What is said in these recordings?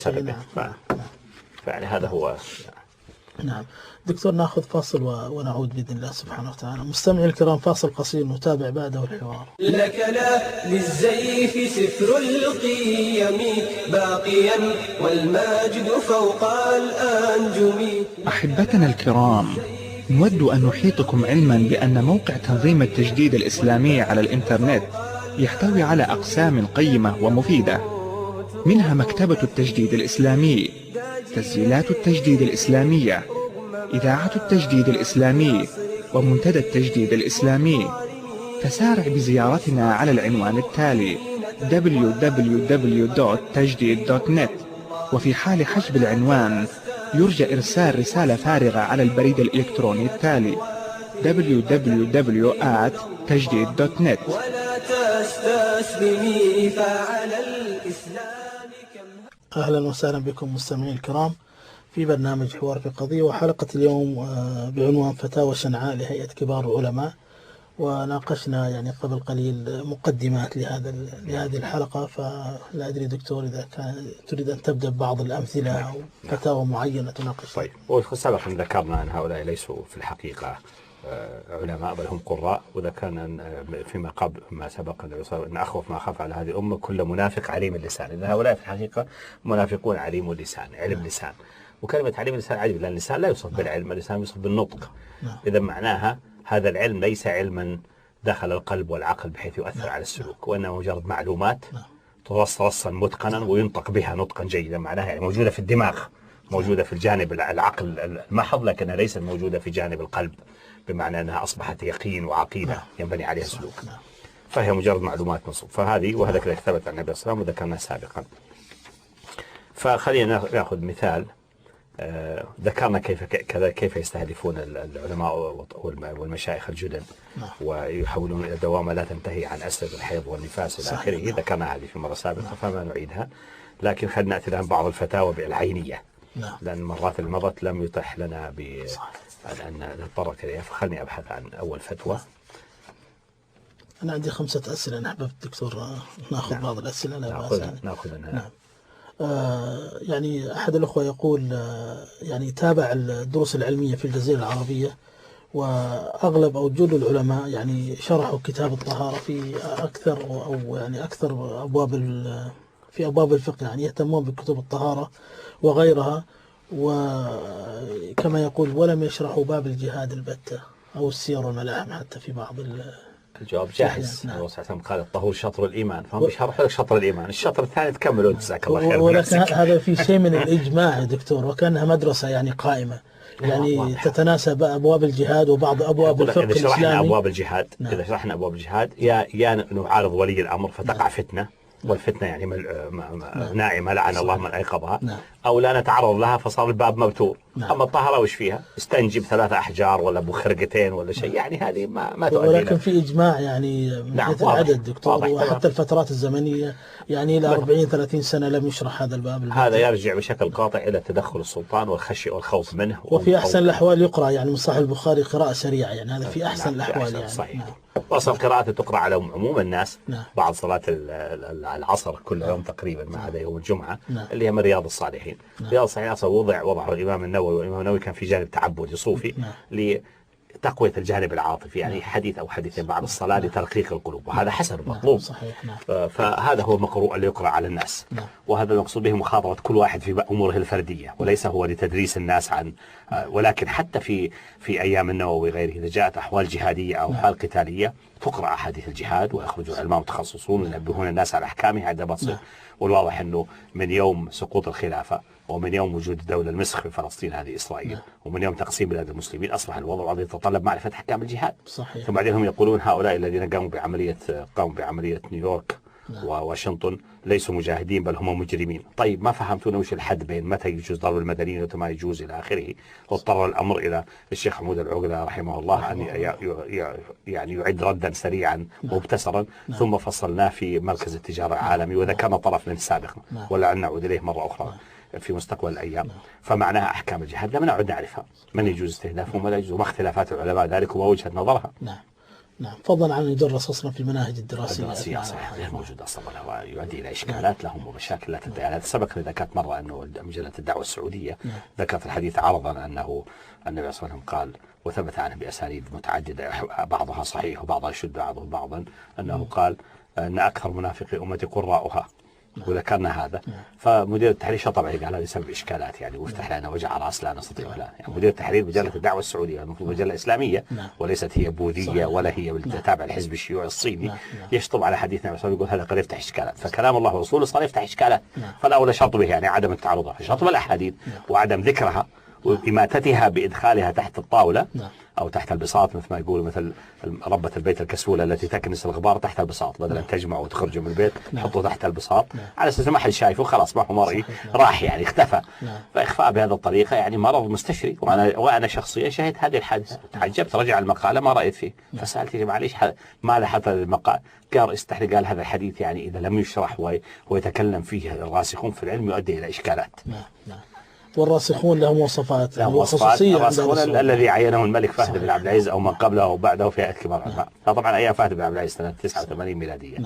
سببه. فيعني هذا هو. نعم دكتور، ناخذ فاصل ونعود بإذن الله سبحانه وتعالى. مستمعي الكرام، فاصل قصير نتابع بعده الحوار. لك لا للزيف سفر القيم باقيا والماجد فوق الأنجم. أحبتنا الكرام، نود أن نحيطكم علما بأن موقع تنظيم التجديد الإسلامي على الإنترنت يحتوي على أقسام قيمة ومفيدة، منها مكتبة التجديد الإسلامي، تسجيلات التجديد الإسلامية، إذاعة التجديد الإسلامي، ومنتدى التجديد الإسلامي. فسارع بزيارتنا على العنوان التالي www.tajdid.net، وفي حال حجب العنوان يرجى إرسال رسالة فارغة على البريد الإلكتروني التالي www.tajdid.net. ولا تستسلمي فعلى الإسلام. أهلا وسهلا بكم مستمعين الكرام في برنامج حوار في قضية، وحلقة اليوم بعنوان فتاوى شنعاء لهيئة كبار العلماء. وناقشنا يعني قبل قليل مقدمات لهذه الحلقة، فلا أدري دكتور إذا كان تريد أن تبدأ ببعض الأمثلة أو فتاوى معينة تناقش. طيب، وسبق أن ذكرنا أن هؤلاء ليسوا في الحقيقة علماء بل هم قراء، وذكرنا فيما قبل ما سبق أن أخوف ما أخاف على هذه الأمة كل منافق عليم اللسان. إذا هؤلاء في الحقيقة منافقون عليم اللسان، علم لسان. وكلمة عليم اللسان عجيب، لأن اللسان لا يوصف بالعلم، اللسان يوصف بالنطق. إذا معناها هذا العلم ليس علما دخل القلب والعقل بحيث يؤثر على السلوك، وإنما مجرد معلومات ترص رصا متقنا وينطق بها نطقا جيدا. معناها يعني موجودة في الدماغ، موجودة في الجانب العقل المحض، لكنها ليست موجودة في جانب القلب، بمعنى أنها أصبحت يقين وعقيدة ينبني عليها السلوك، فهي مجرد معلومات نصب. فهذه وهذا كذا ثبت عن النبي صلى الله عليه وسلم وذكرناه سابقا. فخلينا نأخذ مثال. ذكرنا كيف يستهدفون العلماء والمشايخ الجدد ويحولون إلى دوامة لا تنتهي عن أسرة الحيض والنفاس إلى آخره. ذكرنا هذه في مرة سابقة فما نعيدها، لكن خلينا نأتي الآن بعض الفتاوى بالعينية، لأن المرات اللي مضت لم يتح لنا أن نتطرق إليها. فخلني أبحث عن أول فتوى. أنا عندي 5 أسئلة، أنا أحببت دكتور نأخذ بعض الأسئلة. نأخذها. يعني أحد الأخوة يقول يعني تابع الدروس العلمية في الجزيرة العربية، وأغلب أو جل العلماء يعني شرحوا كتاب الطهارة في أكثر أو يعني أكثر في أبواب الفقه، يعني يهتمون بكتب الطهارة وغيرها، وكما يقول ولم يشرحوا باب الجهاد البتة أو السير والملاحم حتى في بعض الجواب جاهز. الرسول صلى الله عليه وسلم قال الطهور شطر الإيمان، فهم بيشرحوا لك شطر الإيمان، الشطر الثاني تكملوا جزاك الله خير. ولكن هذا في شيء من الإجماع يا دكتور، وكانها مدرسة يعني قائمة، يعني تتناسب أبواب الجهاد وبعض أبواب الفقه الإسلامي. إذا شرحنا أبواب الجهاد، إذا شرحنا أبواب الجهاد يا نعارض ولي الأمر فتقع فتنة، والفتنة يعني ناعمة لعن الله من أيقظها، أو لا نتعرض لها فصار الباب مبتور. أما الطهارة وش فيها؟ استنجب 3 أحجار ولا بخرقتين ولا شيء، يعني هذه ما تؤدي. ولكن في إجماع يعني من حيث العدد دكتور، وحتى الفترات الزمنية يعني إلى 40-30 سنة لم يشرح هذا الباب. هذا يرجع بشكل قاطع إلى تدخل السلطان والخشية والخوف منه. وفي أحسن الأحوال يقرأ يعني من صحيح البخاري قراءة سريعة، يعني هذا في أحسن الأحوال يعني. صحيح. وصل قراءة تقرأ على عموم الناس بعد صلاة العصر كل يوم تقريبا ما عدا يوم الجمعة، اللي هي من رياض الصالحين. رياض الصالحين أصلا وضعه الإمام النووي، والإمام النووي كان في جانب تعبدي صوفي لتقوية الجانب العاطفي، يعني حديث أو حديثين بعد الصلاة لترقيق القلوب، وهذا حسن مطلوب. فهذا هو المقروء اللي يقرأ على الناس، وهذا المقصود به مخاطبة كل واحد في أموره الفردية، وليس هو لتدريس الناس عن. ولكن حتى في أيام النووي غيره إذا جاءت أحوال جهادية أو أحوال قتالية تقرأ أحاديث الجهاد، ويخرج العلماء متخصصون ينبهون الناس على أحكامه عندما تصير. والواضح أنه من يوم سقوط الخلافة ومن يوم وجود الدولة المسخ في فلسطين هذه إسرائيل، ومن يوم تقسيم بلاد المسلمين أصبح الوضع الذي يتطلب معرفة أحكام الجهاد. صحيح. ثم بعدين هم يقولون هؤلاء الذين قاموا بعملية نيويورك وواشنطن ليسوا مجاهدين بل هم مجرمين. طيب ما فهمتون وش الحد بين متى يجوز ضرب المدنيين ومتى ما يجوز إلى آخره. واضطر الأمر إلى الشيخ حمود العقدة رحمه الله أن يعني يعد ردا سريعا مبتسرا، ثم فصلناه في مركز التجارة العالمي، وذكرنا طرف من سابقا ولعل نعود إليه مرة أخرى في مستقبل الأيام. فمعناها أحكام الجهاد لم نعد نعرفها، من يجوز استهدافهم ولا يجوز، وما اختلافات العلماء ذلك وما وجهة نظرها. نعم، فضلا عن يدرس أصلا في المناهج الدراسية صحيح غير موجود أصلا، ويؤدي إلى إشكالات لهم ومشاكل لا تنتهي. هذا سبق لي ذكرت مرة أنه مجلة الدعوة السعودية ذكرت الحديث عرضا أنه النبي صلى الله عليه وسلم قال، وثبت عنه بأسانيد متعددة بعضها صحيح وبعضها يشد بعضا، أنه قال أن أكثر منافقي أمتي قراؤها، وذكرنا هذا. فمدير التحرير شطب عليه قال هذا يسبب إشكالات يعني، وافتح لنا وجع راس لا نستطيع لا يعني. مدير التحرير مجلة الدعوة السعودية المفروض مجلة إسلامية وليست هي بوذية ولا هي تابع الحزب الشيوعي الصيني، يشطب على حديثنا ويقول هذا قد يفتح إشكالات. فكلام الله ورسوله صار يفتح إشكالات، فالأولى شطبه يعني عدم التعرض في شطب الأحاديث وعدم ذكرها وإماتتها بإدخالها تحت الطاولة أو تحت البساط، مثل ما يقولوا مثل ربة البيت الكسولة التي تكنس الغبار تحت البساط، بدل أن تجمعه وتخرجه من البيت حطه تحت البساط على أساس ما حد شايفه، خلاص ما هو مرئي، راح يعني اختفى. فإخفاء بهذه الطريقة يعني مرض مستشري. وأنا شخصيا شهدت هذه الحادثة، تعجبت، رجع المقالة ما رأيت فيه، فسألت يا جماعة ليش ما لاحظت المقال؟ قال استحري، قال هذا الحديث يعني إذا لم يشرح ويتكلم فيه الراسخون في العلم يؤدي إلى إشكالات. والراسخون لهم وصفات وخصوصية. الراسخون الذي عينه الملك فهد بن عبد العزيز أو من قبله أو بعده في كبار العلماء، طبعا أيام فهد بن عبد العزيز سنة 89 ميلادية.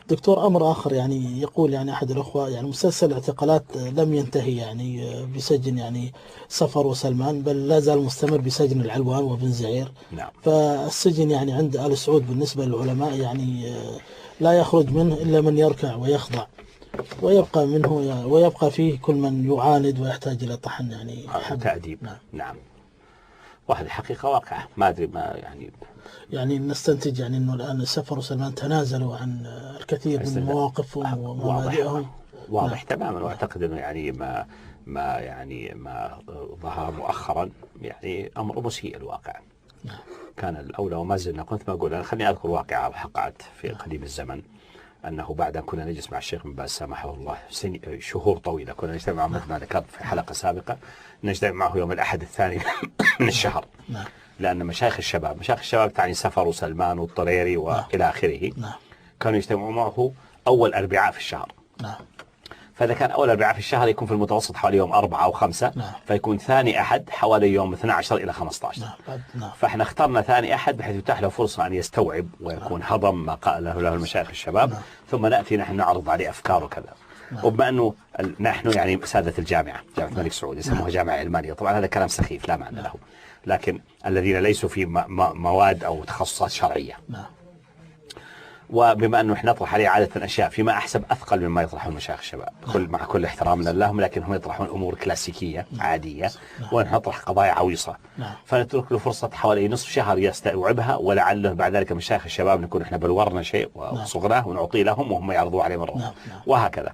دكتور، أمر آخر يعني يقول يعني أحد الأخوة يعني مسلسل الاعتقالات لم ينتهي يعني بسجن يعني صفر وسلمان، بل لا زال مستمر بسجن العلوان وبن زعير. فالسجن يعني عند آل سعود بالنسبة للعلماء يعني لا يخرج منه إلا من يركع ويخضع، ويبقى فيه كل من يعاند ويحتاج إلى طحن يعني تأديب. نعم. وهذه حقيقة واقعة، ما أدري ما يعني نستنتج يعني أنه الآن سفر وسلمان تنازلوا عن الكثير من مواقفهم ومبادئهم. واضح تماما. وأعتقد أنه يعني ما ظهر مؤخرا يعني أمر مسيء الواقع. كان الأولى وما زلنا، كنت ما أقول، أنا خليني أذكر واقعة وحقعت في قديم الزمن، أنه بعد أن كنا نجلس مع الشيخ بن باز سامحه الله شهور طويلة، كنا نجتمع مثل ما ذكرت في حلقة سابقة، نجتمع معه يوم الأحد الثاني من الشهر، لأن مشايخ الشباب تعني سفر وسلمان والطريري وإلى آخره، كانوا يجتمعوا معه أول أربعاء في الشهر. فإذا كان أول أربعاء في الشهر يكون في المتوسط حوالي يوم 4 أو 5، فيكون ثاني أحد حوالي يوم 12 إلى 15. فإحنا اخترنا ثاني أحد بحيث يتاح له فرصة أن يستوعب ويكون هضم ما قاله له المشايخ الشباب، ثم نأتي نحن نعرض عليه أفكار وكذا. وبما أنه نحن يعني سادة جامعة الملك سعود يسموها جامعة علمانية، طبعا هذا كلام سخيف لا معنى له، لكن الذين ليسوا في مواد أو تخصصات شرعية. وبما أنه إحنا نطرح عليه عادة أشياء فيما أحسب أثقل مما يطرحون مشايخ الشباب، مع كل احترامنا لهم، لكن هم يطرحون أمور كلاسيكية عادية ونحن نطرح قضايا عويصة. فنترك له فرصة حوالي نصف شهر يستوعبها، ولعله بعد ذلك مشايخ الشباب نكون إحنا بلورنا شيء وصغناه ونعطيه لهم وهم يعرضوا عليه مرة وهكذا.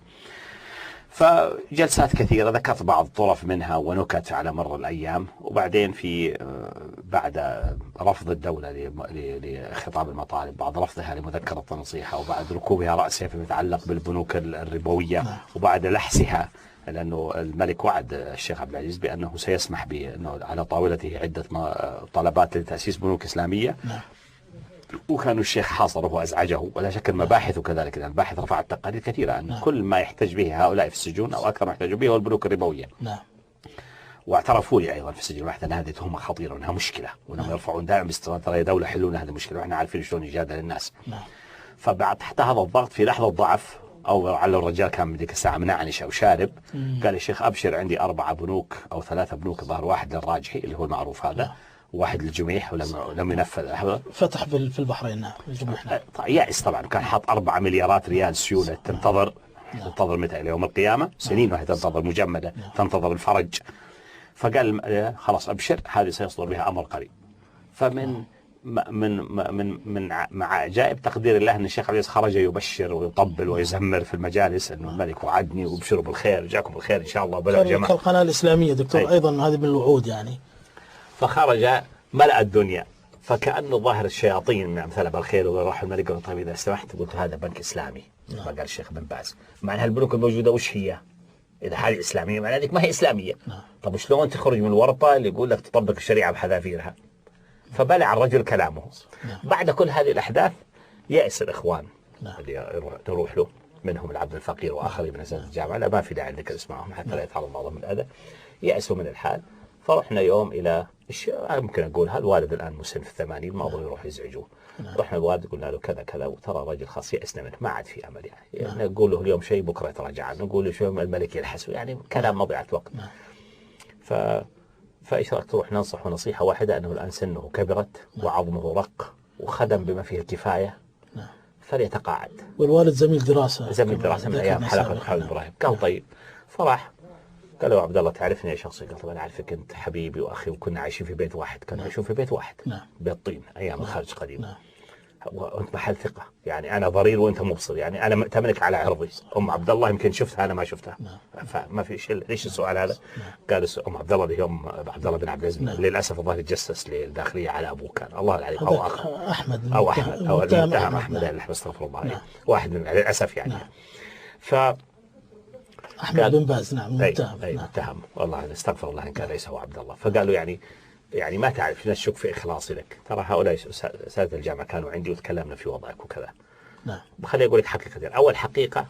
فجلسات كثيرة ذكرت بعض طرف منها ونكت على مر الأيام. وبعدين في بعد رفض الدولة لخطاب المطالب، بعد رفضها لمذكرة النصيحة، وبعد ركوبها رأسها فيما يتعلق بالبنوك الربوية، وبعد لحسها، لأنه الملك وعد الشيخ عبد العزيز بأنه سيسمح بأنه على طاولته عدة طلبات لتأسيس بنوك إسلامية، وكان الشيخ حاصره وأزعجه، ولا شك المباحث وكذلك، لأن الباحث رفعت تقارير كثيرة أن كل ما يحتج به هؤلاء في السجون أو أكثر ما يحتاجوا به هو البنوك الربوية. واعترفوا لي أيضا في السجن الواحد أن هذه تهمة خطيرة وأنها مشكلة، وأنهم يرفعون دائما باستمرار ترى دولة يحلون هذه المشكلة، وإحنا عارفين شلون يجادل الناس. فبعد تحت هذا الضغط في لحظة ضعف، أو على الرجال كان من ذيك الساعة منعنش أو شارب، قال يا شيخ أبشر عندي 4 بنوك أو 3 بنوك، ظهر واحد للراجحي اللي هو المعروف هذا، واحد للجميح ولم ينفذ. فتح في البحرين الجميح. يائس طبعا، كان حاط 4 مليارات ريال سيولة تنتظر متى إلى يوم القيامة، سنين وهي تنتظر مجمدة، تنتظر الفرج. فقال خلاص أبشر، هذه سيصدر بها أمر قريب. فمن مع عجائب تقدير الله أن الشيخ عبد العزيز خرج يبشر ويطبل ويزمر في المجالس أنه الملك وعدني وابشروا بالخير، جاكم بالخير إن شاء الله. بلغ جماعة القناة الإسلامية دكتور أيضا هذه من الوعود يعني. فخرج ملأ الدنيا، فكأنه ظاهر الشياطين من أمثال بالخير، وراح الملك قال طيب إذا سمحت، قلت هذا بنك إسلامي ما قال الشيخ بن باز، مع أن هالبنوك الموجودة وش هي؟ إذا هذه إسلامية معنى ذلك ما هي إسلامية. طب شلون تخرج من الورطة اللي يقول لك تطبق الشريعة بحذافيرها؟ فبلع الرجل كلامه. بعد كل هذه الأحداث يأس الإخوان اللي نروح له، منهم العبد الفقير وآخرين من أساتذة الجامعة، لا ما في داعي لذكر اسمائهم حتى لا يتعرض بعضهم الأذى، يأسوا من الحال. فرحنا يوم إلى ممكن أقول هالوالد الآن مسن في 80 ما أبغى يروح يزعجوه. رحنا الوالد قلنا له كذا كذا، وترى رجل خاص يأسنا منه ما عاد في أمل يعني نقول له اليوم شيء بكرة يتراجع، نقول له شو الملك يلحس، يعني كلام مضيعة وقت. فإيش رأيك تروح ننصح نصيحة واحدة أنه الآن سنه كبرت وعظمه رق وخدم بما فيه الكفاية فليتقاعد. والوالد زميل دراسة من أيام حلقة خالد إبراهيم. قال طيب. فراح قال له عبد الله تعرفني يا شخصي؟ قال طبعا أنا أعرفك أنت حبيبي وأخي وكنا عايشين في بيت واحد. كانوا يعيشون في بيت واحد بيت طين أيام الخارج قديم. وأنت محل ثقة يعني، أنا ضرير وأنت مبصر يعني، أنا مأتمنك على عرضي. أم عبد الله يمكن شفتها أنا ما شفتها. فما في شيء. ليش السؤال هذا؟ قال أم عبد الله اللي هي أم عبد الله بن عبد العزيز. للأسف الظاهر تجسس للداخلية على أبوه كان الله العليم، أو أخ أحمد أو المتهم أحمد استغفر الله واحد من للأسف يعني. أحمد بن باز متهم والله استغفر الله إن كان ليس هو عبد الله. فقالوا يعني ما تعرف نشك في إخلاصي لك، ترى هؤلاء أساتذة الجامعة كانوا عندي وتكلمنا في وضعك وكذا. خليني أقول لك حقيقتين. أول حقيقة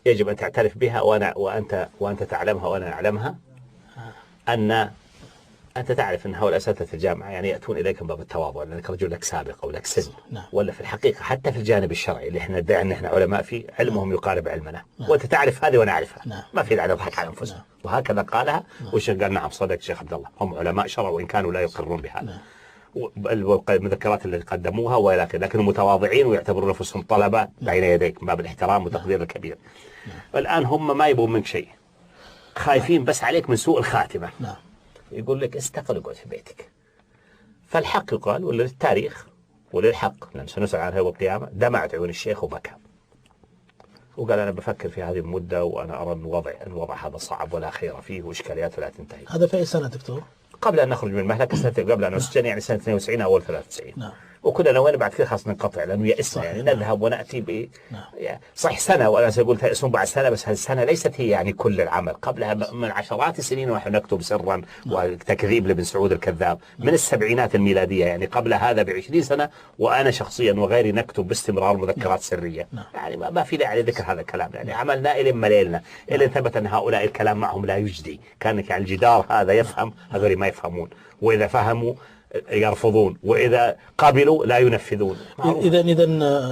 يجب أن تعترف بها وأنت تعلمها وأنا أعلمها، أن أنت تعرف أن هؤلاء أساتذة الجامعة يعني يأتون إليك من باب التواضع لأنك رجل لك سابق أو لك سن. ولا في الحقيقة حتى في الجانب الشرعي اللي احنا ندعي أن احنا علماء فيه علمهم يقارب علمنا. وأنت تعرف هذه وأنا أعرفها. ما في داعي نضحك على أنفسنا. وهكذا قالها والشيخ قال نعم صدق شيخ عبد الله، هم علماء شرع وإن كانوا لا يقرون بهذا. المذكرات اللي قدموها ولكن متواضعين ويعتبرون أنفسهم طلبة بين يديك من باب الاحترام والتقدير الكبير. الآن هم ما يبون منك شيء، خايفين بس عليك من سوء الخاتمة. يقول لك استقل اقعد في بيتك. فالحق يقال وللتاريخ وللحق لأن سنسأل عنها يوم القيامة دمعت عيون الشيخ وبكى وقال أنا بفكر في هذه المدة وأنا أرى الوضع هذا صعب ولا خير فيه وإشكالياته لا تنتهي. هذا في أي سنة دكتور؟ قبل أن نخرج من المهلكة قبل أن نسجن يعني سنة 92 أو 93. وكنا نوين بعد كذا خلاص ننقطع لأنه يأسنا يعني نذهب ونأتي ب يعني صح سنة وأنا سأقول تأسون بعد سنة، بس هذه السنة ليست هي يعني كل العمل. قبلها من عشرات السنين ونحن نكتب سرا وتكذيب لابن سعود الكذاب من السبعينات الميلادية يعني قبل هذا ب20 سنة وأنا شخصيا وغيري نكتب باستمرار مذكرات سرية. يعني ما في داعي لذكر هذا الكلام يعني عملنا إلى مليلنا إلى ثبت أن هؤلاء الكلام معهم لا يجدي. كانك يعني الجدار هذا يفهم هذول ما يفهمون، وإذا فهموا يرفضون وإذا قبلوا لا ينفذون. إذا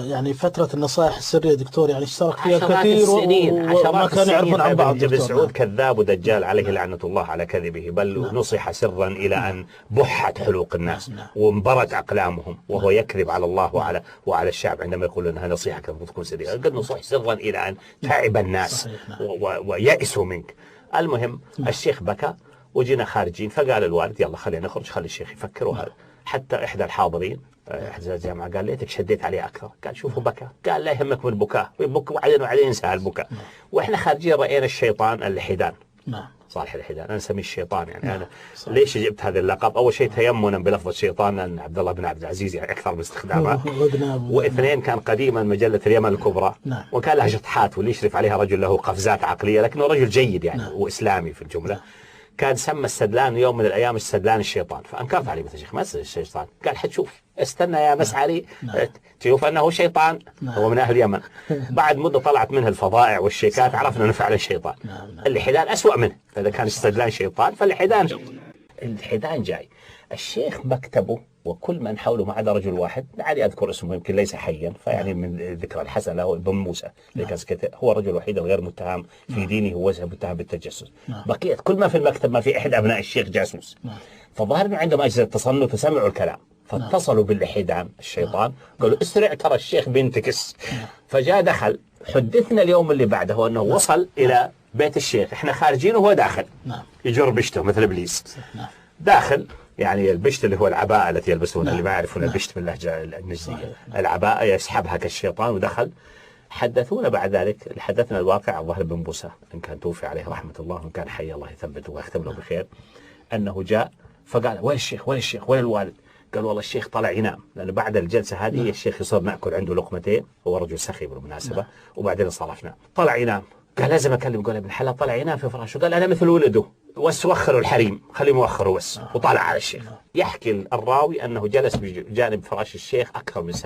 يعني فترة النصائح السرية دكتور يعني اشترك فيها كثير وما كانوا يعرفون عن بعض. ابن سعود كذاب ودجال عليه لعنة الله على كذبه، بل نصح سرا إلى أن بحت حلوق الناس وانبرت أقلامهم وهو يكذب على الله وعلى الشعب عندما يقول أنها نصيحة كذب تكون سرية. قد نصح سرا إلى أن تعب الناس ويأسوا منك. المهم الشيخ بكى وجينا خارجين فقال الوالد يلا خلينا نخرج خلي الشيخ يفكر. وهذا حتى إحدى الحاضرين أحد الجامعة قال ليتك شديت عليه أكثر. قال شوفوا بكى، قال لا يهمك من البكاء ويبكى وبعدين ينسى البكاء. وإحنا خارجين رأينا الشيطان اللحيدان صالح الحيدان. أنا نسميه الشيطان يعني أنا ليش جبت هذا اللقب؟ أول شيء تيمنا بلفظ الشيطان لأن عبد الله بن عبد العزيز يعني أكثر باستخدامها. واثنين كان قديما مجلة اليمن الكبرى وكان لها شطحات واللي يشرف عليها رجل له قفزات عقلية لكنه رجل جيد يعني وإسلامي في الجملة. كان سمى السدلان يوم من الأيام السدلان الشيطان. فأنكرت عليه قلت يا شيخ ما الشيطان؟ قال حتشوف استنى يا مسعري تشوف أنه شيطان. هو من أهل اليمن. بعد مدة طلعت منه الفضائع والشيكات عرفنا أنه فعلا شيطان. اللحدان أسوأ منه. فإذا كان السدلان شيطان فاللحدان جاي. الشيخ مكتبه وكل من حوله ما عدا رجل واحد عادي أذكر اسمه يمكن ليس حيا فيعني من ذكر الحسن له ابن موسى هو الرجل الوحيد الغير متهم في دينه هو متهم بالتجسس. بقية كل ما في المكتب ما في أحد أبناء الشيخ جاسوس. فظهر أنه عندهم أجهزة تصنت فسمعوا الكلام فاتصلوا باللحدان الشيطان قالوا اسرع ترى الشيخ بينتكس. فجاء دخل حدثنا اليوم اللي بعده أنه وصل إلى بيت الشيخ احنا خارجين وهو داخل يجر بشته مثل إبليس داخل يعني البشت اللي هو العباءة التي يلبسونها اللي ما يعرفون البشت باللهجة النجدية العباءة يسحبها كالشيطان ودخل. حدثونا بعد ذلك حدثنا الواقع الظاهر بن موسى إن كان توفي عليه رحمة الله وإن كان حي الله يثبته ويختم له بخير أنه جاء فقال وين الشيخ وين الوالد؟ قال والله الشيخ طلع ينام لأنه بعد الجلسة هذه الشيخ يصير نأكل عنده لقمتين هو رجل سخي بالمناسبة وبعدين صرفنا طلع ينام. قال لازم أكلم قال ابن حلال طلع ينام في فراشه. قال أنا مثل ولده وخروا الحريم خليه موخره بس وطلع على الشيخ. يحكي الراوي أنه جلس بجانب فراش الشيخ أكثر من ساعة